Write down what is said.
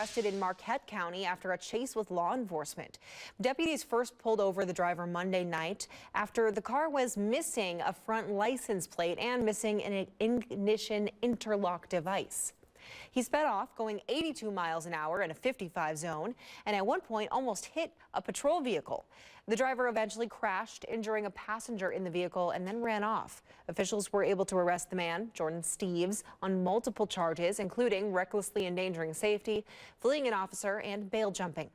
Arrested in Marquette County after a chase with law enforcement. Deputies first pulled over the driver Monday night after the car was missing a front license plate and missing an ignition interlock device. He sped off, going 82 miles an hour in a 55 zone, and at one point almost hit a patrol vehicle. The driver eventually crashed, injuring a passenger in the vehicle, and then ran off. Officials were able to arrest the man, Jordan Steves, on multiple charges, including recklessly endangering safety, fleeing an officer, and bail jumping.